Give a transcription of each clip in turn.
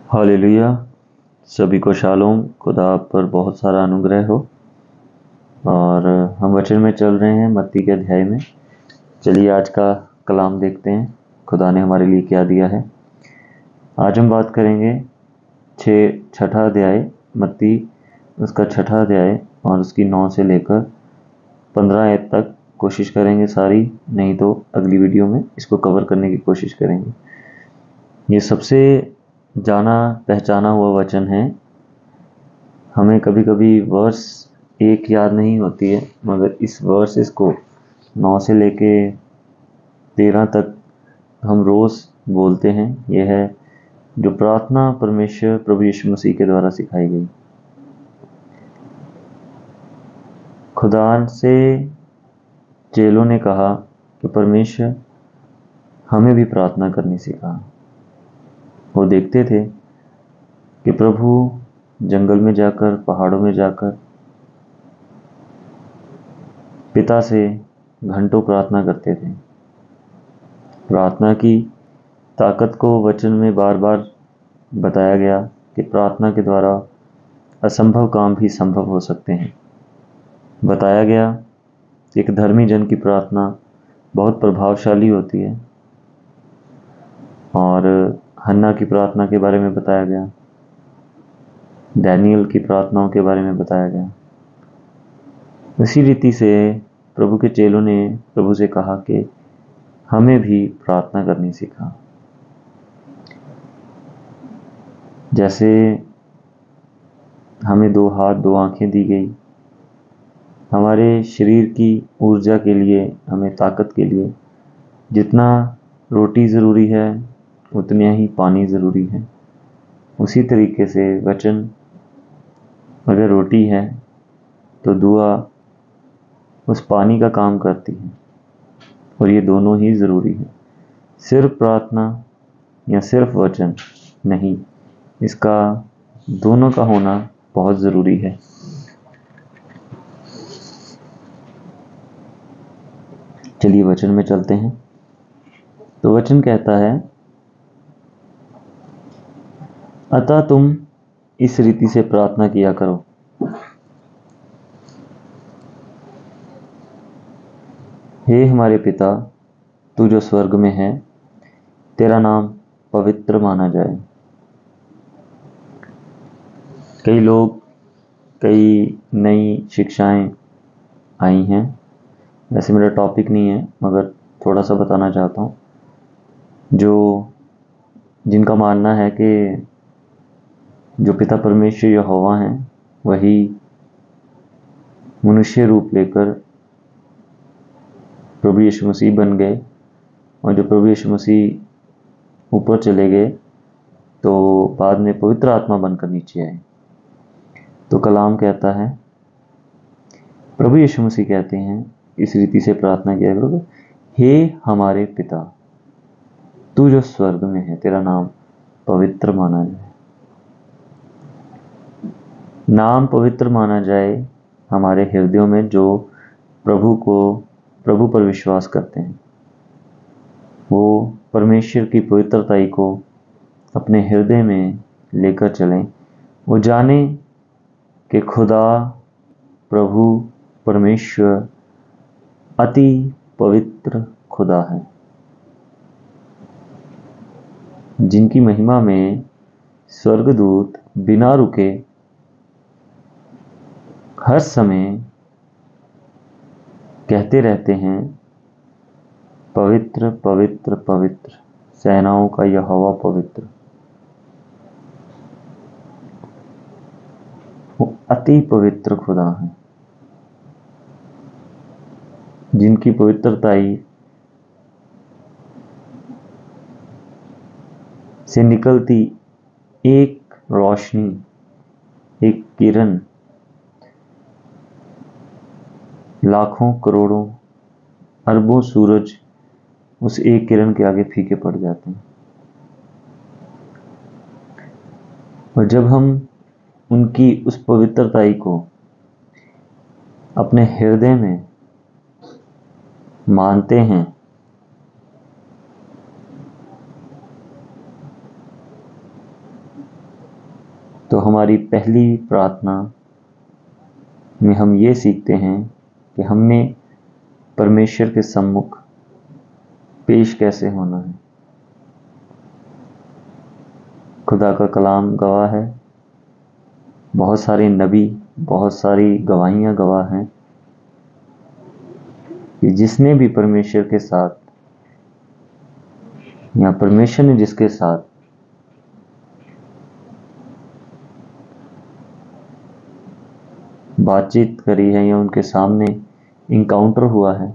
Hallelujah. सभी को shalom. खुदा आप पर बहुत सारा अनुग्रह हो। और हम वचन में चल रहे हैं मत्ती के अध्याय में। चलिए आज का कलाम देखते हैं, खुदा ने हमारे लिए क्या दिया है। आज हम बात करेंगे छठा अध्याय मत्ती, उसका छठा अध्याय और उसकी 9 से लेकर 15 आयत तक कोशिश करेंगे सारी, नहीं तो अगली वीडियो में इसको कवर करने की कोशिश करेंगे। ये सबसे जाना पहचाना हुआ वचन है। हमें कभी कभी वर्स एक याद नहीं होती है, मगर इस वर्सेस को 9 से लेके 13 तक हम रोज़ बोलते हैं। यह है जो प्रार्थना परमेश्वर प्रभु यीशु मसीह के द्वारा सिखाई गई। खुदा से चेलों ने कहा कि परमेश्वर हमें भी प्रार्थना करनी सिखा। वो देखते थे कि प्रभु जंगल में जाकर, पहाड़ों में जाकर पिता से घंटों प्रार्थना करते थे। प्रार्थना की ताकत को वचन में बार बार बताया गया कि प्रार्थना के द्वारा असंभव काम भी संभव हो सकते हैं। बताया गया कि एक धर्मी जन की प्रार्थना बहुत प्रभावशाली होती है। और हन्ना की प्रार्थना के बारे में बताया गया, डैनियल की प्रार्थनाओं के बारे में बताया गया। इसी रीति से प्रभु के चेलों ने प्रभु से कहा कि हमें भी प्रार्थना करनी सिखा। जैसे हमें 2 हाथ 2 आंखें दी गई, हमारे शरीर की ऊर्जा के लिए, हमें ताकत के लिए जितना रोटी ज़रूरी है उतना ही पानी ज़रूरी है। उसी तरीके से वचन अगर रोटी है तो दुआ उस पानी का काम करती है, और ये दोनों ही ज़रूरी है। सिर्फ प्रार्थना या सिर्फ वचन नहीं, इसका दोनों का होना बहुत ज़रूरी है। चलिए वचन में चलते हैं। तो वचन कहता है, अतः तुम इस रीति से प्रार्थना किया करो, हे हमारे पिता, तू जो स्वर्ग में है, तेरा नाम पवित्र माना जाए। कई लोग, कई नई शिक्षाएं आई हैं। वैसे मेरा टॉपिक नहीं है, मगर थोड़ा सा बताना चाहता हूँ। जिनका मानना है कि जो पिता परमेश्वर यहोवा हैं वही मनुष्य रूप लेकर प्रभु यीशु मसीह बन गए, और जो प्रभु यीशु मसीह ऊपर चले गए तो बाद में पवित्र आत्मा बनकर नीचे आए। तो कलाम कहता है, प्रभु यीशु मसीह कहते हैं इस रीति से प्रार्थना किया करो, हे हमारे पिता, तू जो स्वर्ग में है, तेरा नाम पवित्र माना जाए। नाम पवित्र माना जाए हमारे हृदयों में, जो प्रभु पर विश्वास करते हैं। वो परमेश्वर की पवित्रताई को अपने हृदय में लेकर चलें। वो जाने कि खुदा प्रभु परमेश्वर अति पवित्र खुदा है, जिनकी महिमा में स्वर्गदूत बिना रुके हर समय कहते रहते हैं, पवित्र पवित्र पवित्र, सेनाओं का यहोवा पवित्र। वो अति पवित्र खुदा है, जिनकी पवित्रताई से निकलती एक रोशनी, एक किरण लाखों करोड़ों अरबों सूरज उस एक किरण के आगे फीके पड़ जाते हैं। और जब हम उनकी उस पवित्रताई को अपने हृदय में मानते हैं, तो हमारी पहली प्रार्थना में हम ये सीखते हैं कि हमने परमेश्वर के सम्मुख पेश कैसे होना है। खुदा का कलाम गवाह है, बहुत सारे नबी, बहुत सारी गवाहियाँ गवाह हैं कि जिसने भी परमेश्वर के साथ या परमेश्वर ने जिसके साथ बातचीत करी है या उनके सामने इनकाउंटर हुआ है,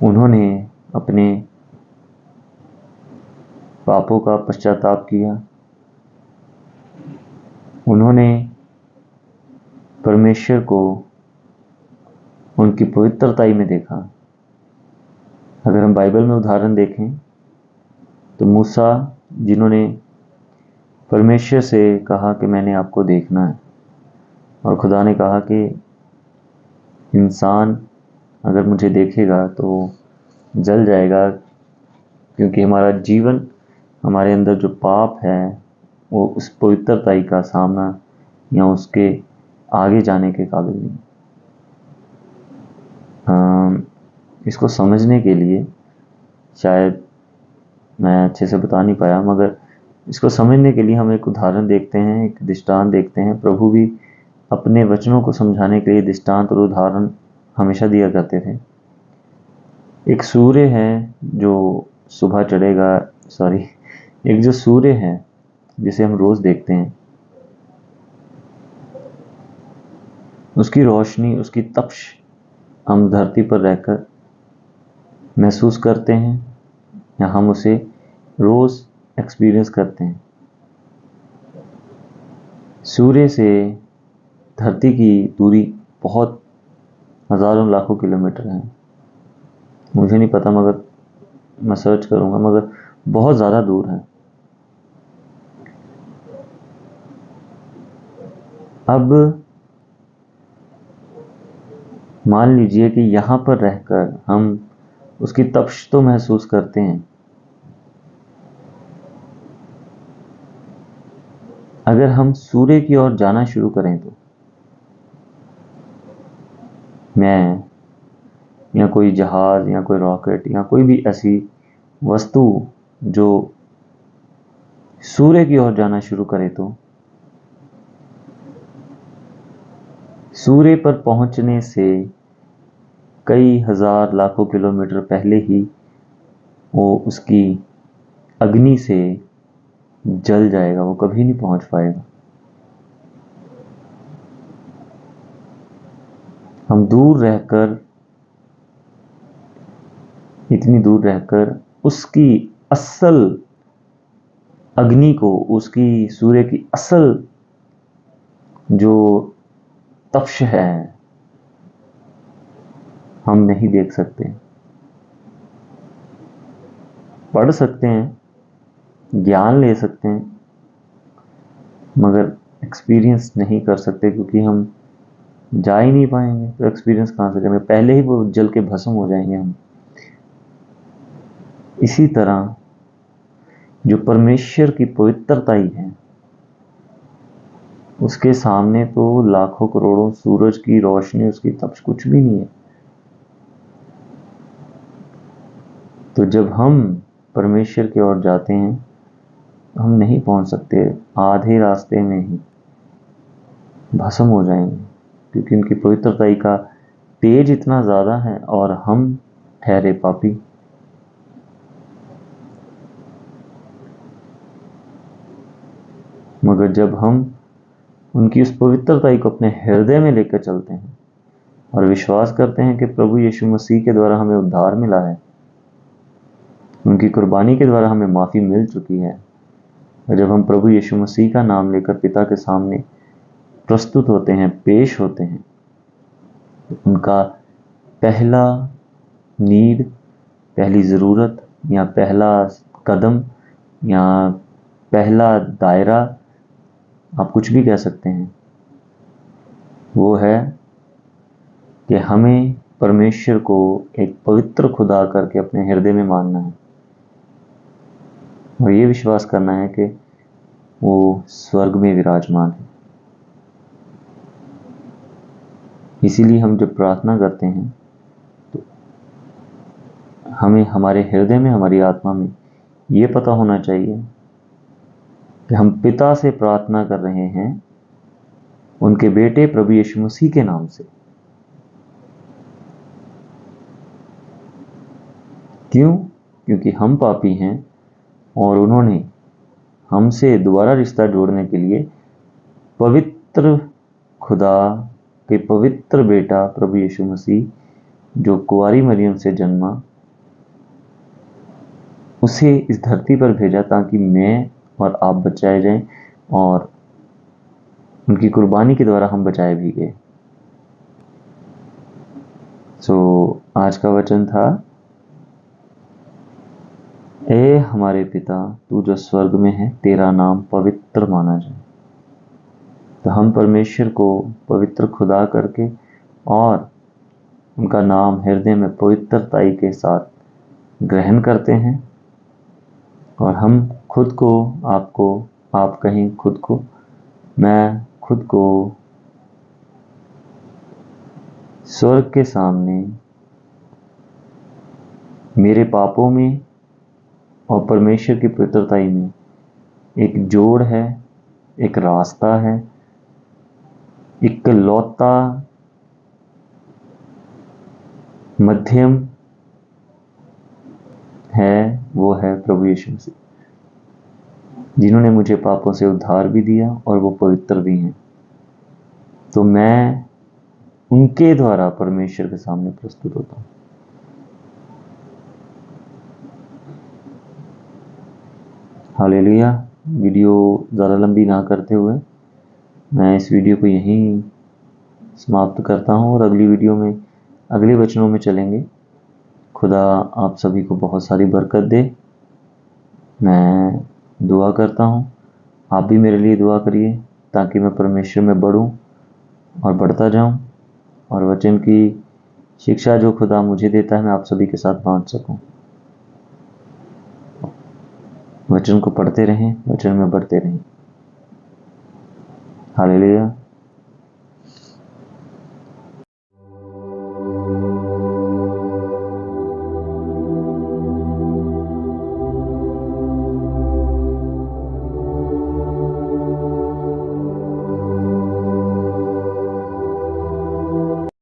उन्होंने अपने पापों का पश्चाताप किया, उन्होंने परमेश्वर को उनकी पवित्रताई में देखा। अगर हम बाइबल में उदाहरण देखें तो मूसा, जिन्होंने परमेश्वर से कहा कि मैंने आपको देखना है, और खुदा ने कहा कि इंसान अगर मुझे देखेगा तो जल जाएगा, क्योंकि हमारा जीवन, हमारे अंदर जो पाप है वो उस पवित्रताई का सामना या उसके आगे जाने के काबिल नहीं। इसको समझने के लिए शायद मैं अच्छे से बता नहीं पाया, मगर इसको समझने के लिए हम एक उदाहरण देखते हैं, एक दृष्टांत देखते हैं। प्रभु भी अपने वचनों को समझाने के लिए दृष्टांत और उदाहरण हमेशा दिया करते थे। एक सूर्य है जो सुबह चढ़ेगा, एक जो सूर्य है जिसे हम रोज देखते हैं, उसकी रोशनी, उसकी तपश हम धरती पर रहकर महसूस करते हैं या हम उसे रोज एक्सपीरियंस करते हैं। सूर्य से धरती की दूरी बहुत हजारों लाखों किलोमीटर है। मुझे नहीं पता, मगर मैं सर्च करूंगा, मगर बहुत ज़्यादा दूर है। अब मान लीजिए कि यहाँ पर रहकर हम उसकी तपश तो महसूस करते हैं। अगर हम सूर्य की ओर जाना शुरू करें तो मैं या कोई जहाज या कोई रॉकेट या कोई भी ऐसी वस्तु जो सूर्य की ओर जाना शुरू करे तो सूर्य पर पहुंचने से कई हजार लाखों किलोमीटर पहले ही वो उसकी अग्नि से जल जाएगा, वो कभी नहीं पहुंच पाएगा। हम दूर रहकर, इतनी दूर रहकर उसकी असल अग्नि को, उसकी सूर्य की असल जो तपश है, हम नहीं देख सकते। पढ़ सकते हैं, ज्ञान ले सकते हैं, मगर एक्सपीरियंस नहीं कर सकते, क्योंकि हम जा ही नहीं पाएंगे तो एक्सपीरियंस कहाँ से करेंगे। पहले ही वो जल के भस्म हो जाएंगे हम। इसी तरह जो परमेश्वर की पवित्रताई है, उसके सामने तो लाखों करोड़ों सूरज की रोशनी, उसकी तपश कुछ भी नहीं है। तो जब हम परमेश्वर की ओर जाते हैं हम नहीं पहुंच सकते, आधे रास्ते में ही भस्म हो जाएंगे, क्योंकि उनकी पवित्रताई का तेज इतना ज़्यादा है और हम ठहरे पापी। मगर जब हम उनकी उस पवित्रताई को अपने हृदय में लेकर चलते हैं और विश्वास करते हैं कि प्रभु यीशु मसीह के द्वारा हमें उद्धार मिला है, उनकी कुर्बानी के द्वारा हमें माफ़ी मिल चुकी है, और जब हम प्रभु यीशु मसीह का नाम लेकर पिता के सामने प्रस्तुत होते हैं, पेश होते हैं, तो उनका पहला नीड, पहली ज़रूरत या पहला कदम या पहला दायरा, आप कुछ भी कह सकते हैं, वो है कि हमें परमेश्वर को एक पवित्र खुदा करके अपने हृदय में मानना है। और ये विश्वास करना है कि वो स्वर्ग में विराजमान है। इसीलिए हम जब प्रार्थना करते हैं तो हमें हमारे हृदय में, हमारी आत्मा में ये पता होना चाहिए कि हम पिता से प्रार्थना कर रहे हैं उनके बेटे प्रभु यीशु मसीह के नाम से। क्यों? क्योंकि हम पापी हैं और उन्होंने हमसे दोबारा रिश्ता जोड़ने के लिए पवित्र खुदा के पवित्र बेटा प्रभु यीशु मसीह, जो कुंवारी मरियम से जन्मा, उसे इस धरती पर भेजा ताकि मैं और आप बचाए जाएं, और उनकी कुर्बानी के द्वारा हम बचाए भी गए। आज का वचन था, ए हमारे पिता, तू जो स्वर्ग में है, तेरा नाम पवित्र माना जाए। तो हम परमेश्वर को पवित्र खुदा करके और उनका नाम हृदय में पवित्रताई के साथ ग्रहण करते हैं। और हम खुद को, आपको, आप कहीं खुद को, मैं खुद को स्वर्ग के सामने मेरे पापों में और परमेश्वर की पवित्रताई में एक जोड़ है, एक रास्ता है, एक लौता मध्यम है, वो है प्रभु यीशु मसीह, जिन्होंने मुझे पापों से उद्धार भी दिया और वो पवित्र भी हैं। तो मैं उनके द्वारा परमेश्वर के सामने प्रस्तुत होता हूँ। हालेलुया। वीडियो ज़्यादा लंबी ना करते हुए मैं इस वीडियो को यहीं समाप्त करता हूँ और अगली वीडियो में अगले वचनों में चलेंगे। खुदा आप सभी को बहुत सारी बरकत दे। मैं दुआ करता हूँ, आप भी मेरे लिए दुआ करिए ताकि मैं परमेश्वर में बढ़ूँ और बढ़ता जाऊँ, और वचन की शिक्षा जो खुदा मुझे देता है मैं आप सभी के साथ बांट सकूँ। वचन को पढ़ते रहें, वचन में बढ़ते रहें। हालेलुया।